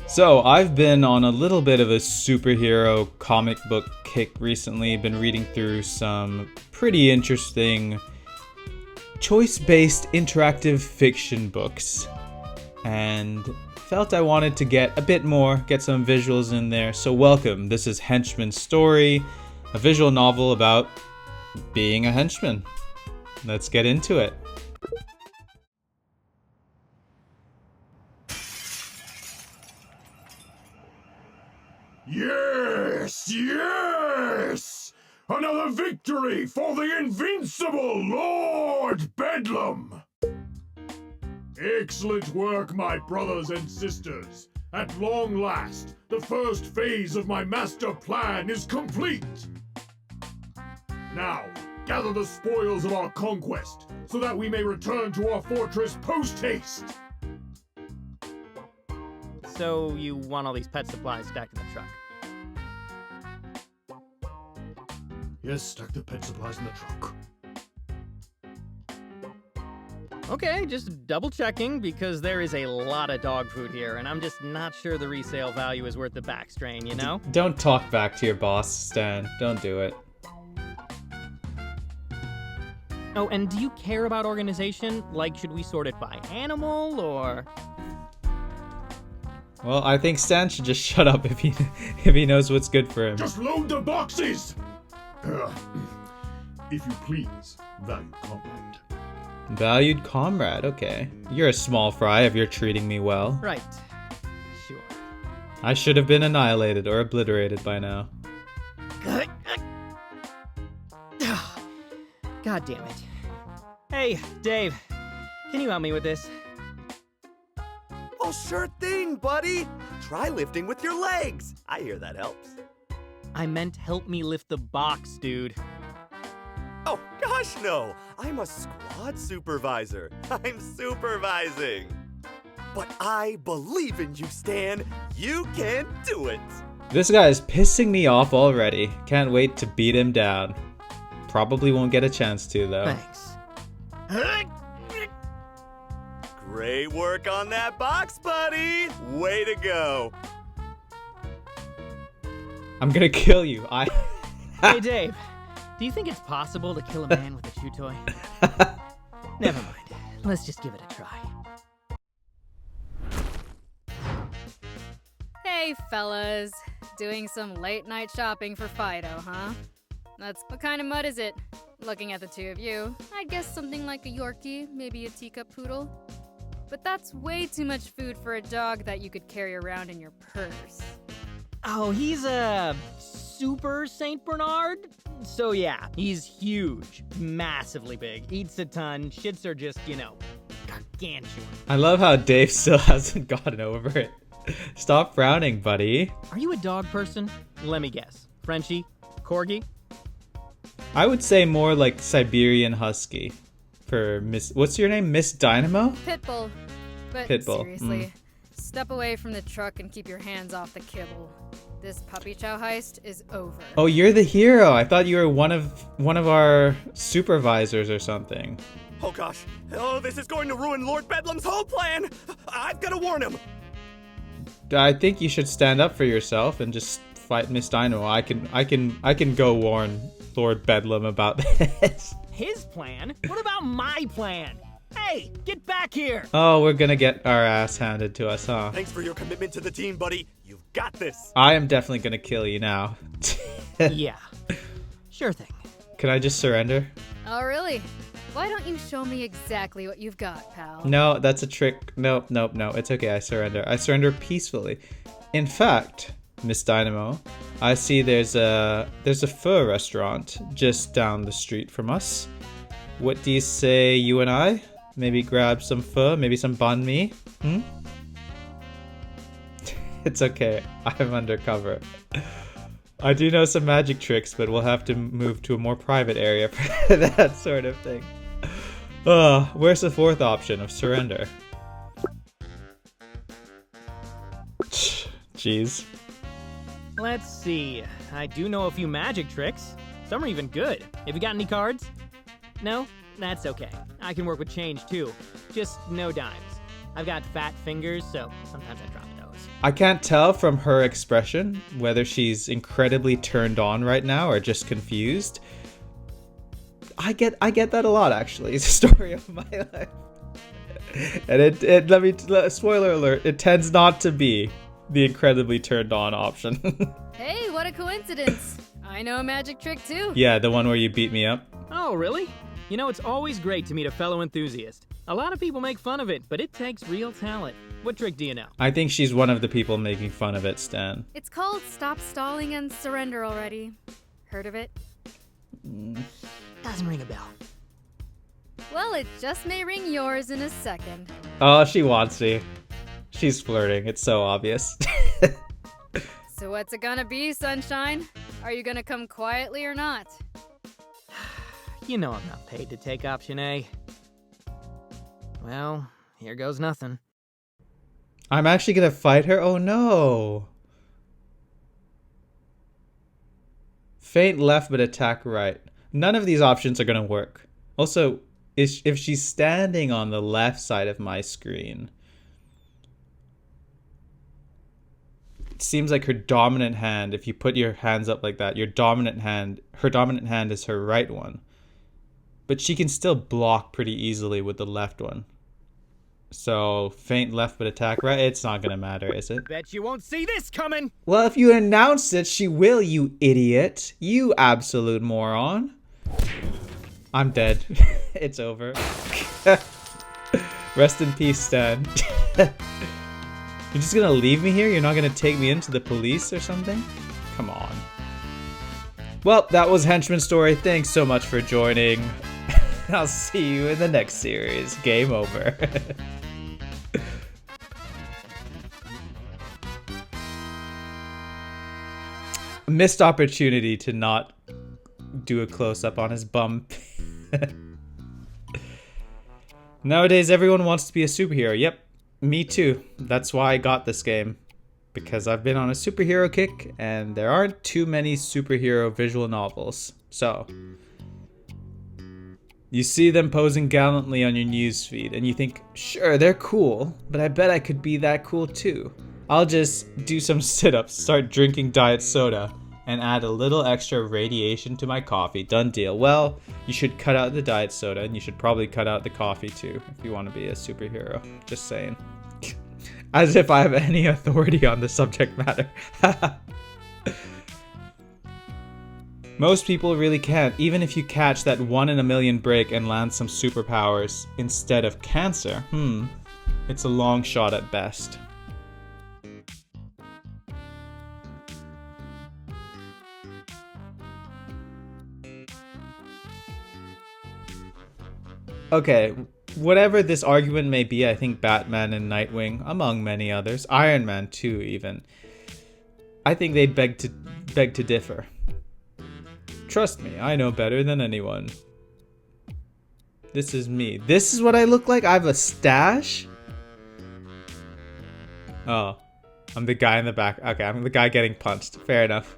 So, I've been on a little bit of a superhero comic book kick recently. Been reading through some pretty interesting choice-based interactive fiction books. And felt I wanted to get a bit more, get some visuals in there. So welcome, this is Henchman's Story, a visual novel about being a henchman. Let's get into it. Yes! Yes! Another victory for the invincible Lord Bedlam! Excellent work, my brothers and sisters. At long last, the first phase of my master plan is complete. Now, gather the spoils of our conquest, so that we may return to our fortress post-haste. So you want all these pet supplies stacked in the truck? Yes, stack the pet supplies in the truck. Okay, just double checking because there is a lot of dog food here, and I'm just not sure the resale value is worth the back strain, you know? Don't talk back to your boss, Stan. Don't do it. Oh, and do you care about organization? Like, should we sort it by animal, or...? Well, I think Stan should just shut up if he knows what's good for him. Just load the boxes! If you please, valued comrade. Valued comrade, okay. You're a small fry if you're treating me well. Right. Sure. I should have been annihilated or obliterated by now. God damn it. Hey, Dave, can you help me with this? Oh, sure thing, buddy. Try lifting with your legs. I hear that helps. I meant help me lift the box, dude. Oh, gosh, no. I'm a squad supervisor. I'm supervising. But I believe in you, Stan. You can do it. This guy is pissing me off already. Can't wait to beat him down. Probably won't get a chance to, though. Thanks. Great work on that box, buddy. Way to go. I'm gonna kill you. Hey, Dave, do you think it's possible to kill a man with a chew toy? Never mind. Let's just give it a try. Hey, fellas. Doing some late night shopping for Fido, huh? What kind of mud is it? Looking at the two of you, I'd guess something like a Yorkie, maybe a teacup poodle. But that's way too much food for a dog that you could carry around in your purse. Oh, he's a super Saint Bernard? So yeah, he's huge, massively big, eats a ton, shits are just, gargantuan. I love how Dave still hasn't gotten over it. Stop frowning, buddy. Are you a dog person? Let me guess. Frenchie? Corgi? I would say more like Siberian Husky. For Miss... What's your name? Miss Dynamo? Pitbull. But Pitbull. seriously, step away from the truck and keep your hands off the kibble. This puppy chow heist is over. Oh, you're the hero. I thought you were one of our supervisors or something. Oh, gosh. Oh, this is going to ruin Lord Bedlam's whole plan. I've got to warn him. I think you should stand up for yourself and just fight Miss Dynamo. I can go warn Lord Bedlam about this. His plan? What about my plan? Hey, get back here! Oh, we're gonna get our ass handed to us, huh? Thanks for your commitment to the team, buddy. You've got this. I am definitely gonna kill you now. Yeah, sure thing. Can I just surrender? Oh, really? Why don't you show me exactly what you've got, pal? No, that's a trick. No, it's okay, I surrender. I surrender peacefully. In fact, Miss Dynamo, I see there's a pho restaurant just down the street from us. What do you say, you and I? Maybe grab some pho, maybe some banh mi? It's okay, I'm undercover. I do know some magic tricks, but we'll have to move to a more private area for that sort of thing. Where's the fourth option of surrender? Jeez. Let's see. I do know a few magic tricks. Some are even good. Have you got any cards? No? That's okay. I can work with change too. Just no dimes. I've got fat fingers, so sometimes I drop those. I can't tell from her expression whether she's incredibly turned on right now or just confused. I get that a lot, actually. It's a story of my life. And spoiler alert, it tends not to be the incredibly turned on option. Hey, what a coincidence. I know a magic trick too. Yeah, the one where you beat me up. Oh, really? You know, it's always great to meet a fellow enthusiast. A lot of people make fun of it, but it takes real talent. What trick do you know? I think she's one of the people making fun of it, Stan. It's called Stop Stalling and Surrender Already. Heard of it? Doesn't ring a bell. Well, it just may ring yours in a second. Oh, she wants me. She's flirting. It's so obvious. So what's it gonna be, Sunshine? Are you gonna come quietly or not? You know I'm not paid to take option A. Well, here goes nothing. I'm actually gonna fight her? Oh no. Feint left but attack right. None of these options are gonna work. Also, if she's standing on the left side of my screen, it seems like her dominant hand, if you put your hands up like that, her dominant hand is her right one. But she can still block pretty easily with the left one. So, feint left but attack right, it's not gonna matter, is it? Bet you won't see this coming! Well, if you announce it, she will, you idiot. You absolute moron. I'm dead. It's over. Rest in peace, Stan. You're just gonna leave me here? You're not gonna take me into the police or something? Come on. Well, that was Henchman's story. Thanks so much for joining. I'll see you in the next series. Game over. Missed opportunity to not do a close-up on his bum. Nowadays, everyone wants to be a superhero. Yep, me too. That's why I got this game. Because I've been on a superhero kick, and there aren't too many superhero visual novels. So, you see them posing gallantly on your newsfeed, and you think, sure, they're cool, but I bet I could be that cool too. I'll just do some sit-ups, start drinking diet soda, and add a little extra radiation to my coffee. Done deal. Well, you should cut out the diet soda, and you should probably cut out the coffee too, if you want to be a superhero. Just saying. As if I have any authority on the subject matter. Most people really can't, even if you catch that 1 in a million break and land some superpowers instead of cancer. It's a long shot at best. Okay, whatever this argument may be, I think Batman and Nightwing, among many others, Iron Man too even, I think they'd beg to differ. Trust me, I know better than anyone. This is me. This is what I look like? I have a stash? Oh, I'm the guy in the back. Okay, I'm the guy getting punched. Fair enough.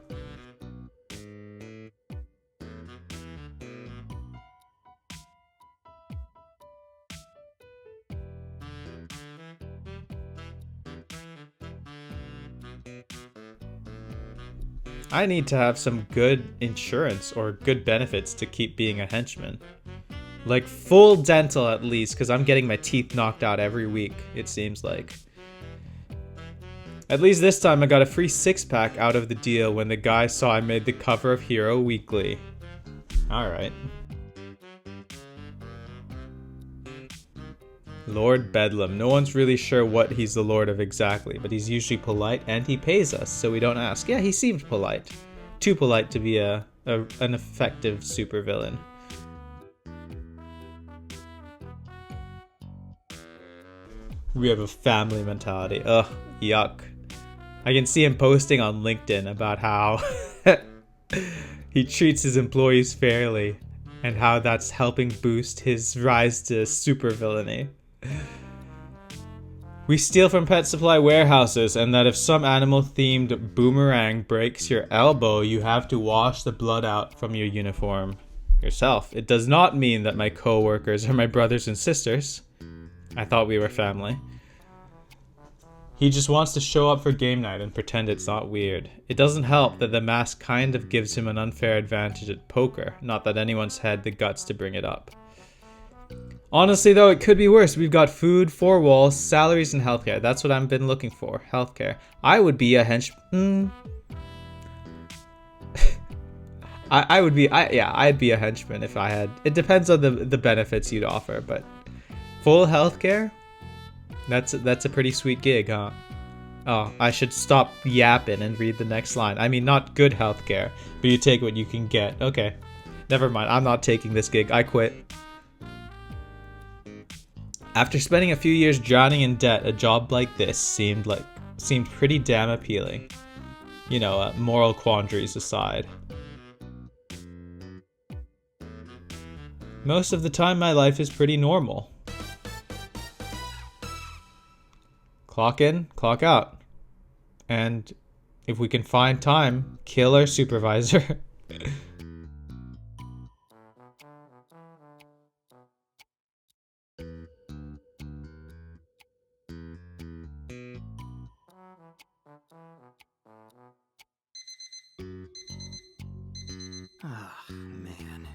I need to have some good insurance or good benefits to keep being a henchman. Like full dental at least, because I'm getting my teeth knocked out every week, it seems like. At least this time I got a free 6-pack out of the deal when the guy saw I made the cover of Hero Weekly. Alright. Lord Bedlam. No one's really sure what he's the lord of exactly, but he's usually polite and he pays us, so we don't ask. Yeah, he seemed polite. Too polite to be an effective supervillain. We have a family mentality. Ugh, yuck. I can see him posting on LinkedIn about how he treats his employees fairly and how that's helping boost his rise to supervillainy. We steal from pet supply warehouses, and that if some animal-themed boomerang breaks your elbow, you have to wash the blood out from your uniform yourself. It does not mean that my co-workers are my brothers and sisters. I thought we were family. He just wants to show up for game night and pretend it's not weird. It doesn't help that the mask kind of gives him an unfair advantage at poker, not that anyone's had the guts to bring it up. Honestly though, it could be worse. We've got food, 4 walls, salaries, and healthcare. That's what I've been looking for, healthcare. I would be a henchman. I'd be a henchman if I had. It depends on the benefits you'd offer, but full healthcare? That's a pretty sweet gig, huh? Oh, I should stop yapping and read the next line. I mean, not good healthcare, but you take what you can get. Okay, never mind. I'm not taking this gig. I quit. After spending a few years drowning in debt, a job like this seemed pretty damn appealing. You know, moral quandaries aside. Most of the time, my life is pretty normal. Clock in, clock out. And if we can find time, kill our supervisor. Oh, man.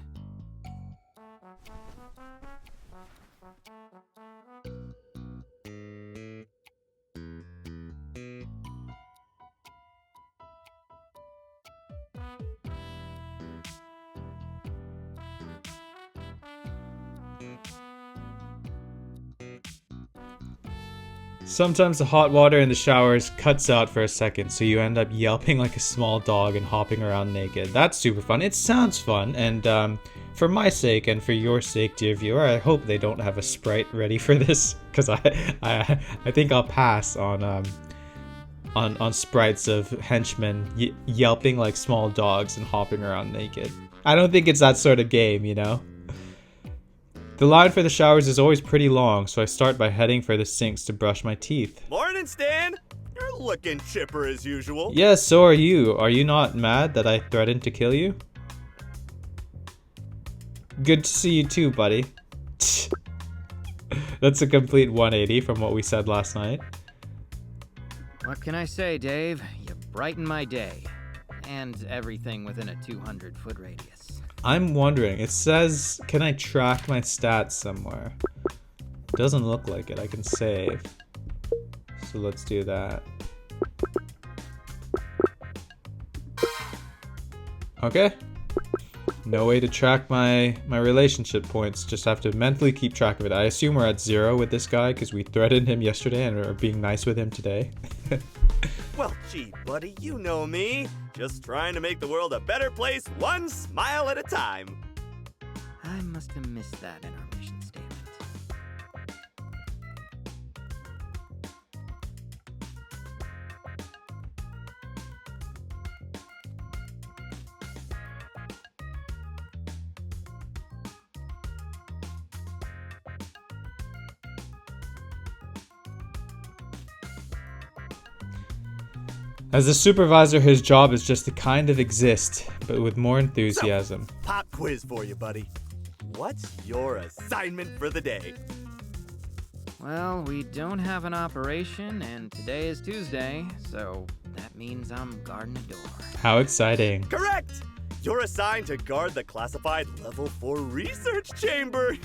Sometimes the hot water in the showers cuts out for a second, so you end up yelping like a small dog and hopping around naked. That's super fun. It sounds fun, and for my sake and for your sake, dear viewer, I hope they don't have a sprite ready for this, because I think I'll pass on sprites of henchmen yelping like small dogs and hopping around naked. I don't think it's that sort of game, you know? The line for the showers is always pretty long, so I start by heading for the sinks to brush my teeth. Morning, Stan! You're looking chipper as usual. Yes, so are you. Are you not mad that I threatened to kill you? Good to see you too, buddy. That's a complete 180 from what we said last night. What can I say, Dave? You brighten my day. And everything within a 200-foot radius. I'm wondering, it says, can I track my stats somewhere? Doesn't look like it. I can save. So let's do that. Okay. No way to track my relationship points. Just have to mentally keep track of it. I assume we're at 0 with this guy because we threatened him yesterday and are being nice with him today. Well, gee, buddy, you know me. Just trying to make the world a better place, one smile at a time. I must have missed that in our mission statement. As a supervisor, his job is just to kind of exist, but with more enthusiasm. So, pop quiz for you, buddy. What's your assignment for the day? Well, we don't have an operation, and today is Tuesday, so that means I'm guarding a door. How exciting. Correct! You're assigned to guard the classified Level 4 research chamber.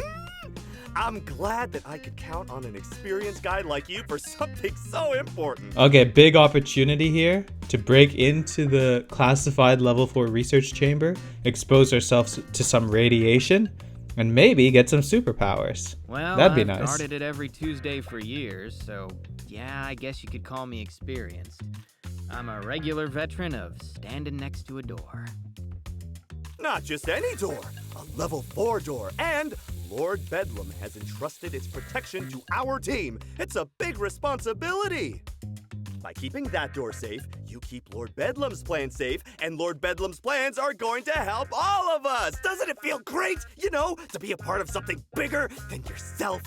I'm glad that I could count on an experienced guy like you for something so important. Okay, big opportunity here to break into the classified level 4 research chamber, expose ourselves to some radiation, and maybe get some superpowers. Well, that'd be I've nice. guarded it every Tuesday for years, so yeah, I guess you could call me experienced. I'm a regular veteran of standing next to a door. Not just any door, a Level 4 door, and Lord Bedlam has entrusted its protection to our team. It's a big responsibility. By keeping that door safe, you keep Lord Bedlam's plan safe, and Lord Bedlam's plans are going to help all of us. Doesn't it feel great, you know, to be a part of something bigger than yourself?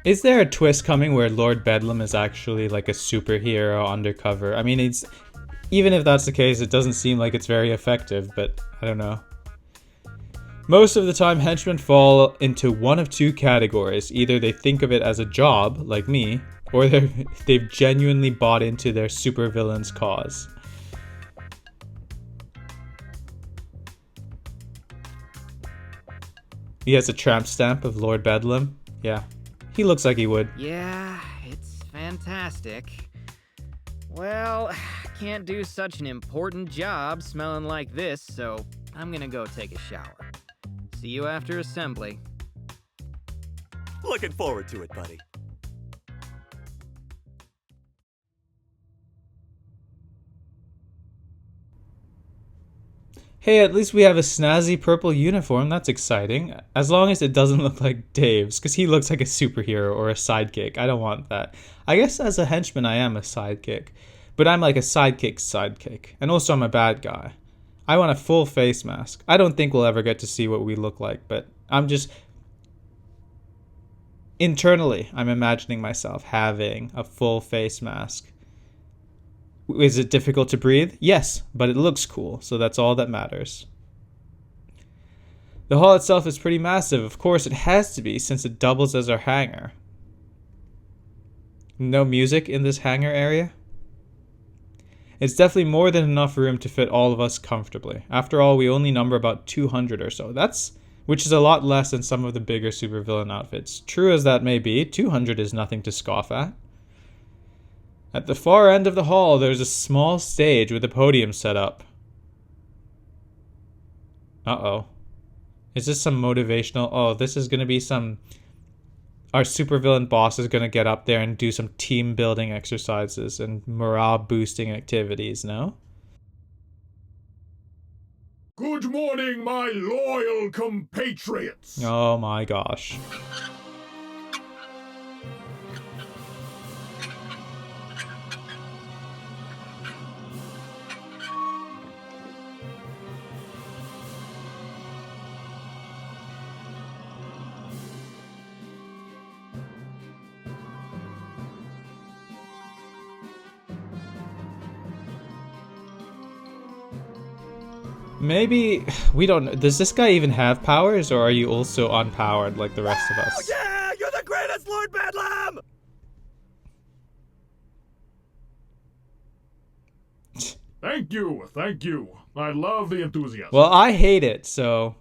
Is there a twist coming where Lord Bedlam is actually like a superhero undercover? I mean, even if that's the case, it doesn't seem like it's very effective, but I don't know. Most of the time, henchmen fall into one of two categories. Either they think of it as a job, like me, Or they've genuinely bought into their supervillain's cause. He has a tramp stamp of Lord Bedlam. Yeah, he looks like he would. Yeah, it's fantastic. Well, can't do such an important job smelling like this, so I'm gonna go take a shower. See you after assembly. Looking forward to it, buddy. Hey, at least we have a snazzy purple uniform. That's exciting. As long as it doesn't look like Dave's, because he looks like a superhero or a sidekick. I don't want that. I guess as a henchman, I am a sidekick. But I'm like a sidekick. And also I'm a bad guy. I want a full face mask. I don't think we'll ever get to see what we look like, but I'm just... Internally, I'm imagining myself having a full face mask. Is it difficult to breathe? Yes, but it looks cool, so that's all that matters. The hall itself is pretty massive. Of course, it has to be, since it doubles as our hangar. No music in this hangar area? It's definitely more than enough room to fit all of us comfortably. After all, we only number about 200 or so. Which is a lot less than some of the bigger supervillain outfits. True as that may be, 200 is nothing to scoff at. At the far end of the hall, there's a small stage with a podium set up. Uh-oh. Is this some motivational... Oh, this is going to be some... Our supervillain boss is going to get up there and do some team-building exercises and morale-boosting activities, no? Good morning, my loyal compatriots! Oh my gosh. Maybe, we don't know. Does this guy even have powers, or are you also unpowered like the rest of us? Yeah, you're the greatest, Lord Bedlam! Thank you. I love the enthusiasm. Well, I hate it, so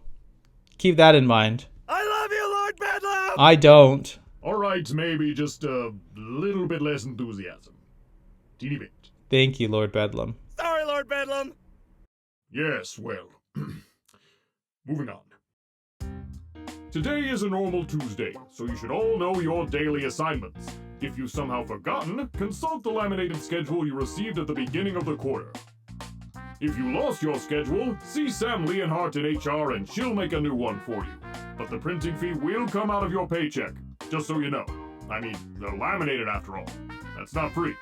keep that in mind. I love you, Lord Bedlam! I don't. Alright, maybe just a little bit less enthusiasm. Teeny bit. Thank you, Lord Bedlam. Sorry, Lord Bedlam! Yes, well, moving on. Today is a normal Tuesday, so you should all know your daily assignments. If you've somehow forgotten, consult the laminated schedule you received at the beginning of the quarter. If you lost your schedule, see Sam Leonhardt in HR and she'll make a new one for you. But the printing fee will come out of your paycheck, just so you know. I mean, they're laminated after all. That's not free.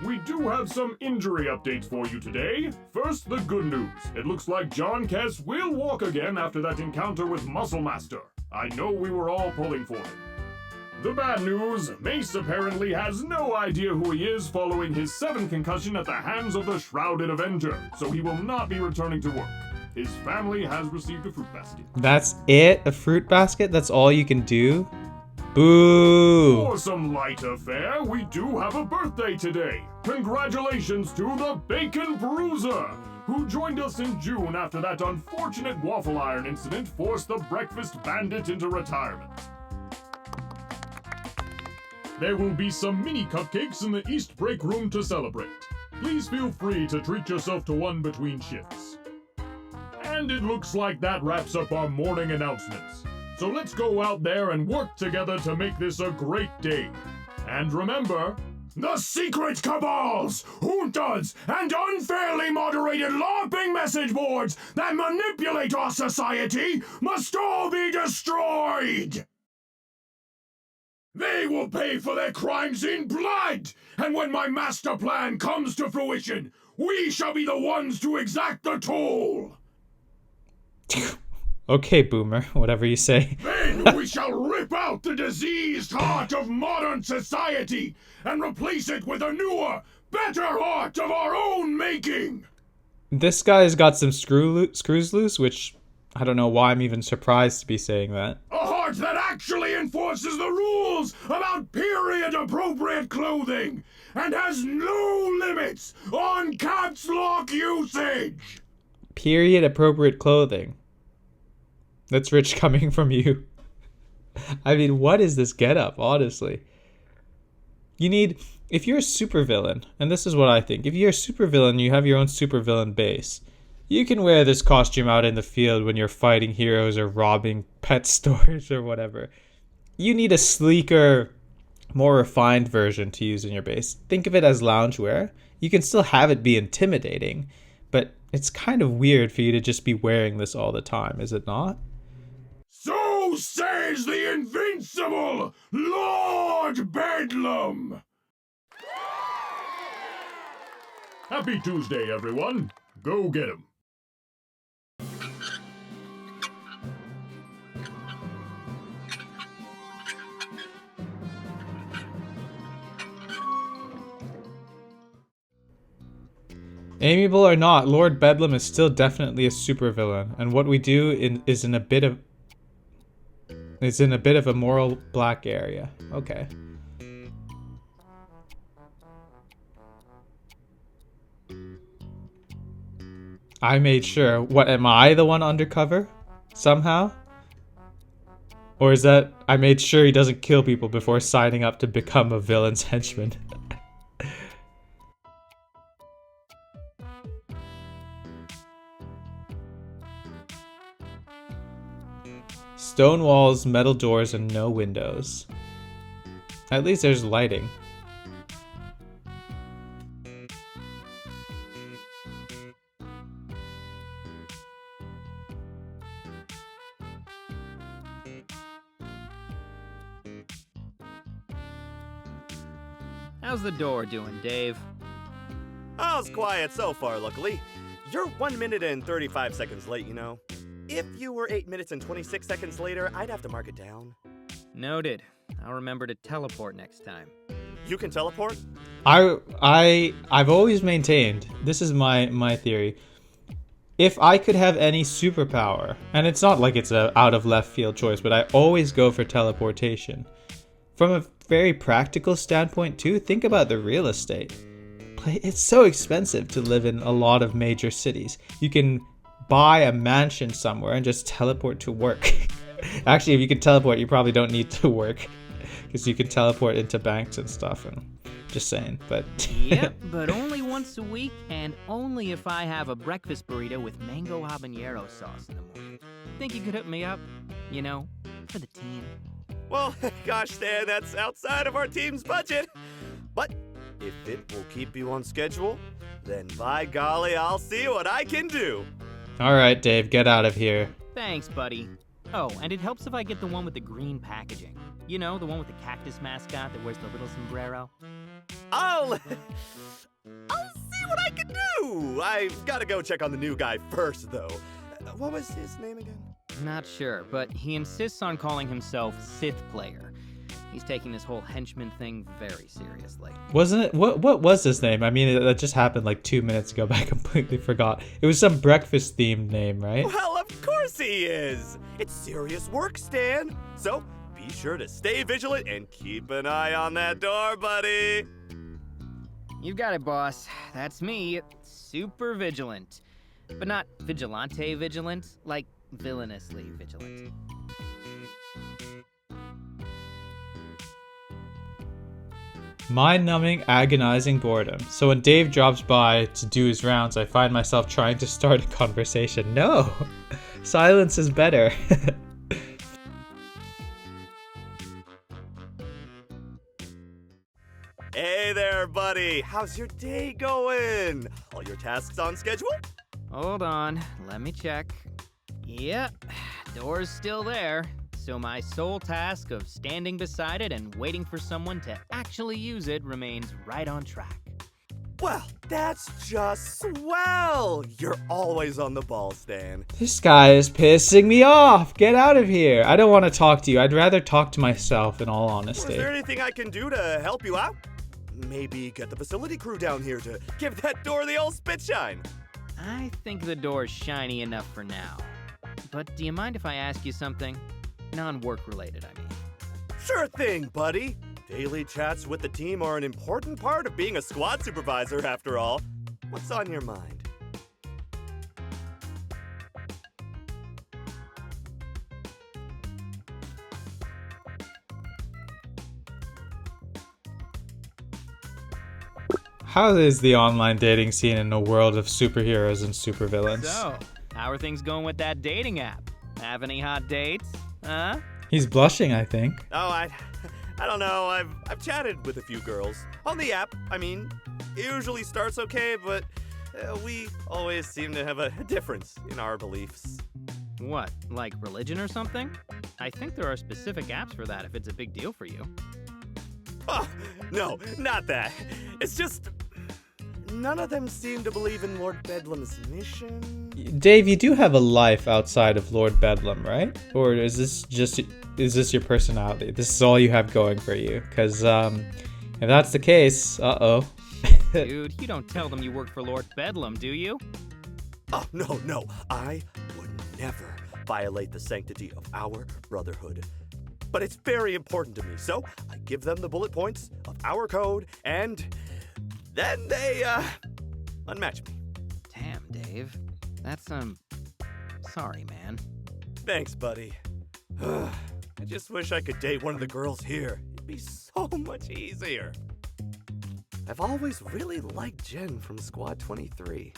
We do have some injury updates for you today. First, the good news. It looks like John Kess will walk again after that encounter with Muscle Master. I know we were all pulling for him. The bad news, Mace apparently has no idea who he is following his 7th concussion at the hands of the Shrouded Avenger, so he will not be returning to work. His family has received a fruit basket. That's it? A fruit basket? That's all you can do? Boo! For some lighter fare, we do have a birthday today. Congratulations to the Bacon Bruiser, who joined us in June after that unfortunate waffle iron incident forced the Breakfast Bandit into retirement. There will be some mini cupcakes in the East Break Room to celebrate. Please feel free to treat yourself to one between shifts. And it looks like that wraps up our morning announcements. So let's go out there and work together to make this a great day. And remember, the secret cabals, juntas, and unfairly moderated LARPing message boards that manipulate our society must all be destroyed! They will pay for their crimes in blood! And when my master plan comes to fruition, we shall be the ones to exact the toll! Okay, Boomer, whatever you say. Then we shall rip out the diseased heart of modern society and replace it with a newer, better heart of our own making! This guy's got some screws loose, which I don't know why I'm even surprised to be saying that. A sport that actually enforces the rules about period-appropriate clothing and has no limits on caps lock usage. Period appropriate clothing. That's rich coming from you. I mean, what is this getup, honestly? If you're a supervillain, and this is what I think, if you're a supervillain, you have your own supervillain base. You can wear this costume out in the field when you're fighting heroes or robbing pet stores or whatever. You need a sleeker, more refined version to use in your base. Think of it as loungewear. You can still have it be intimidating, but it's kind of weird for you to just be wearing this all the time, is it not? So says the invincible Lord Bedlam! Happy Tuesday, everyone. Go get 'em. Amiable or not, Lord Bedlam is still definitely a supervillain, and what we do is in a bit of a moral black area. Okay. I made sure. What, am I the one undercover? Somehow? Or is that I made sure he doesn't kill people before signing up to become a villain's henchman? Stone walls, metal doors, and no windows. At least there's lighting. How's the door doing, Dave? All's quiet so far, luckily. You're 1 minute and 35 seconds late, you know. If you were 8 minutes and 26 seconds later, I'd have to mark it down. Noted. I'll remember to teleport next time. You can teleport? I've always maintained, this is my theory. If I could have any superpower, and it's not like it's a out of left field choice, but I always go for teleportation. From a very practical standpoint too, think about the real estate. It's so expensive to live in a lot of major cities. You can buy a mansion somewhere and just teleport to work. Actually, if you can teleport, you probably don't need to work, because you can teleport into banks and stuff. And just saying, but Yep, but only once a week, and only if I have a breakfast burrito with mango habanero sauce in the morning. Think you could hook me up? You know, for the team. Well, gosh, Stan, that's outside of our team's budget. But if it will keep you on schedule, then by golly, I'll see what I can do. All right, Dave, get out of here. Thanks, buddy. Oh, and it helps if I get the one with the green packaging. You know, the one with the cactus mascot that wears the little sombrero. I'll see what I can do. I've got to go check on the new guy first, though. What was his name again? Not sure, but he insists on calling himself Sith Player. He's taking this whole henchman thing very seriously. Wasn't it? What was his name? I mean, that just happened like 2 minutes ago, but I completely forgot. It was some breakfast-themed name, right? Well, of course he is. It's serious work, Stan. So be sure to stay vigilant and keep an eye on that door, buddy. You got it, boss. That's me, super vigilant. But not vigilante vigilant, like villainously vigilant. Mind-numbing, agonizing boredom. So when Dave drops by to do his rounds, I find myself trying to start a conversation. No! Silence is better. Hey there, buddy. How's your day going? All your tasks on schedule? Hold on, let me check. Yep, door's still there. So my sole task of standing beside it and waiting for someone to actually use it remains right on track. Well, that's just swell. You're always on the ball, Stan. This guy is pissing me off. Get out of here. I don't want to talk to you. I'd rather talk to myself, in all honesty. Is there anything I can do to help you out? Maybe get the facility crew down here to give that door the old spit shine. I think the door's shiny enough for now. But do you mind if I ask you something? Non-work related, I mean. Sure thing, buddy. Daily chats with the team are an important part of being a squad supervisor, after all. What's on your mind? How is the online dating scene in a world of superheroes and supervillains? So, how are things going with that dating app? Have any hot dates? Huh? He's blushing, I think. Oh, I don't know. I've chatted with a few girls on the app. I mean, it usually starts okay, but we always seem to have a difference in our beliefs. What, like religion or something? I think there are specific apps for that if it's a big deal for you. Oh, no, not that. It's just none of them seem to believe in Lord Bedlam's mission. Dave, you do have a life outside of Lord Bedlam, right? Or is this your personality? This is all you have going for you? Because if that's the case, uh-oh. Dude, you don't tell them you work for Lord Bedlam, do you? Oh, no. I would never violate the sanctity of our brotherhood. But it's very important to me, so I give them the bullet points of our code, and then they, unmatch me. Damn, Dave. That's, sorry, man. Thanks, buddy. I just wish I could date one of the girls here. It'd be so much easier. I've always really liked Jen from Squad 23.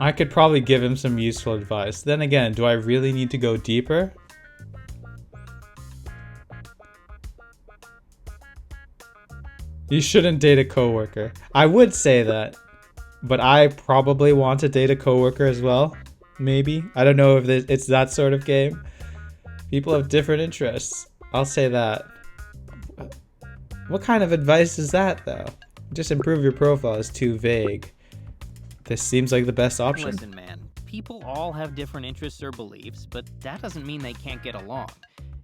I could probably give him some useful advice. Then again, do I really need to go deeper? You shouldn't date a coworker. I would say that, but I probably want to date a coworker as well. Maybe. I don't know if it's that sort of game. People have different interests. I'll say that. What kind of advice is that, though? Just improve your profile is too vague. This seems like the best option. Listen, man. People all have different interests or beliefs, but that doesn't mean they can't get along.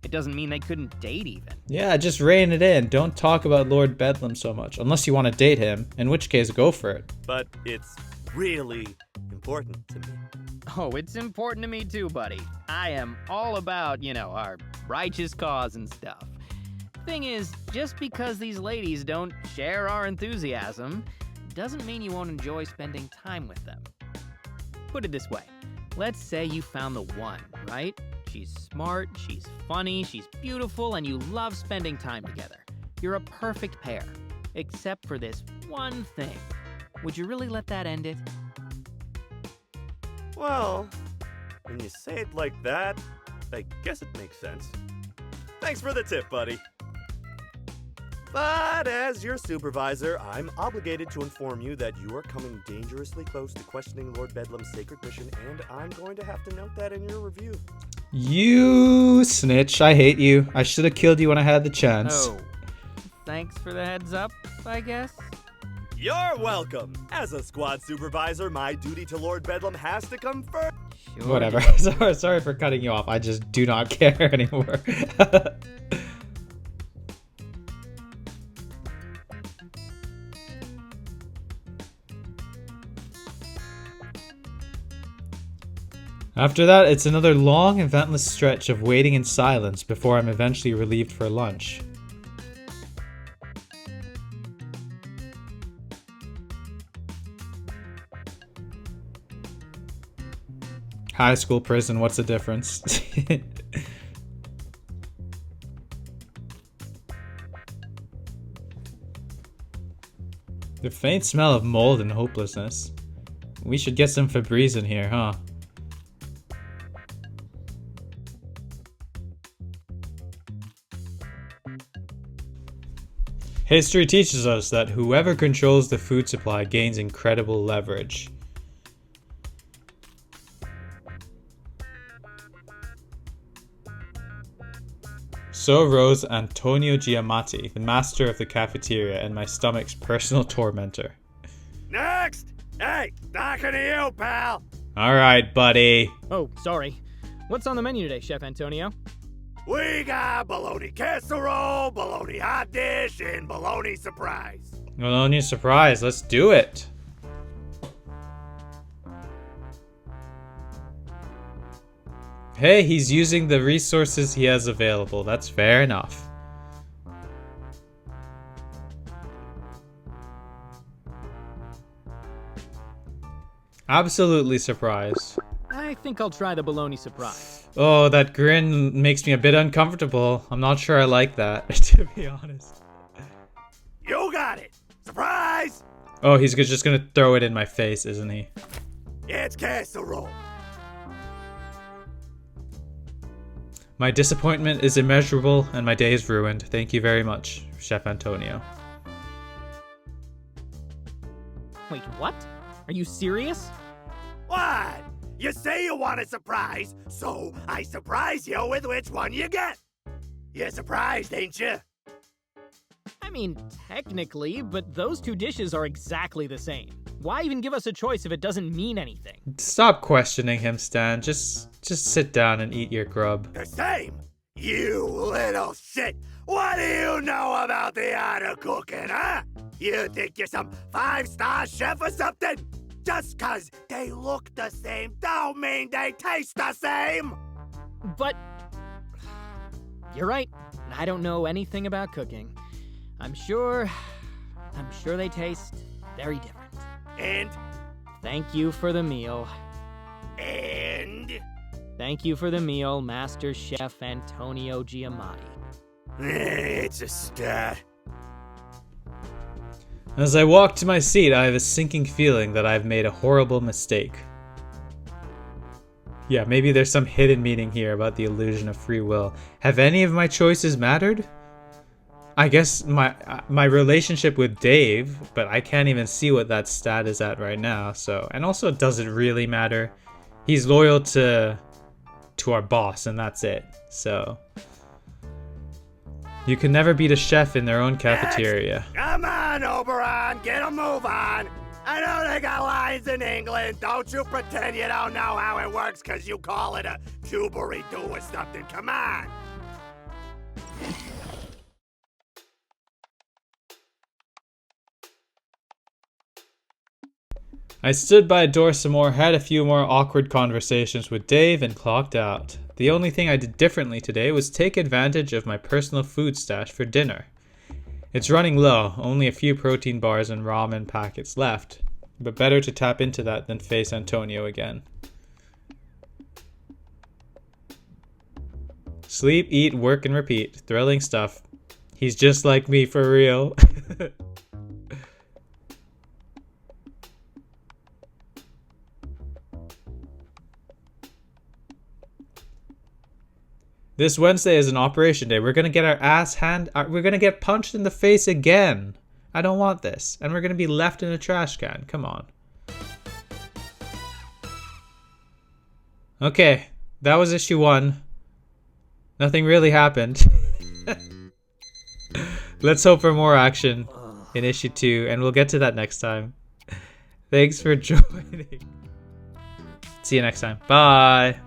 It doesn't mean they couldn't date even. Yeah, just rein it in. Don't talk about Lord Bedlam so much, unless you want to date him, in which case go for it. But it's really important to me. Oh, it's important to me too, buddy. I am all about, our righteous cause and stuff. Thing is, just because these ladies don't share our enthusiasm, doesn't mean you won't enjoy spending time with them. Put it this way. Let's say you found the one, right? She's smart, she's funny, she's beautiful, and you love spending time together. You're a perfect pair. Except for this one thing. Would you really let that end it? Well, when you say it like that, I guess it makes sense. Thanks for the tip, buddy. But as your supervisor, I'm obligated to inform you that you are coming dangerously close to questioning Lord Bedlam's sacred mission, and I'm going to have to note that in your review. You snitch. I hate you. I should have killed you when I had the chance. Oh, thanks for the heads up, I guess. You're welcome. As a squad supervisor, my duty to Lord Bedlam has to come first. Sure. Whatever. Sorry for cutting you off. I just do not care anymore. After that, it's another long, eventless stretch of waiting in silence before I'm eventually relieved for lunch. High school, prison, what's the difference? The faint smell of mold and hopelessness. We should get some Febreze in here, huh? History teaches us that whoever controls the food supply gains incredible leverage. So rose Antonio Giamatti, the master of the cafeteria and my stomach's personal tormentor. Next! Hey, talking to you, pal! Alright, buddy. Oh, sorry. What's on the menu today, Chef Antonio? We got bologna casserole, bologna hot dish, and bologna surprise. Bologna surprise, let's do it. Hey, he's using the resources he has available. That's fair enough. Absolutely surprised. I think I'll try the bologna surprise. Oh, that grin makes me a bit uncomfortable. I'm not sure I like that, to be honest. You got it! Surprise! Oh, he's just gonna throw it in my face, isn't he? It's casserole. My disappointment is immeasurable and my day is ruined. Thank you very much, Chef Antonio. Wait, what? Are you serious? What? You say you want a surprise, so I surprise you with which one you get. You're surprised, ain't you? I mean, technically, but those two dishes are exactly the same. Why even give us a choice if it doesn't mean anything? Stop questioning him, Stan. Just sit down and eat your grub. The same? You little shit! What do you know about the art of cooking, huh? You think you're some 5-star chef or something? Just 'cause they look the same don't mean they taste the same! But... You're right. I don't know anything about cooking. I'm sure they taste very different. And? Thank you for the meal. And? Thank you for the meal, Master Chef Antonio Giamatti. It's a start. As I walk to my seat, I have a sinking feeling that I've made a horrible mistake. Yeah, maybe there's some hidden meaning here about the illusion of free will. Have any of my choices mattered? I guess my relationship with Dave, but I can't even see what that stat is at right now, so... And also, it doesn't really matter. He's loyal to our boss, and that's it, so... You can never beat a chef in their own cafeteria. Next. Come on, Oberon, get a move on. I know they got lines in England. Don't you pretend you don't know how it works because you call it a tubery-do or something. Come on. I stood by a door some more, had a few more awkward conversations with Dave, and clocked out. The only thing I did differently today was take advantage of my personal food stash for dinner. It's running low, only a few protein bars and ramen packets left, but better to tap into that than face Antonio again. Sleep, eat, work, and repeat. Thrilling stuff. He's just like me for real. This Wednesday is an operation day. We're gonna get our ass we're gonna get punched in the face again. I don't want this. And we're gonna be left in a trash can. Come on. Okay, that was issue 1. Nothing really happened. Let's hope for more action in issue 2, and we'll get to that next time. Thanks for joining. See you next time. Bye.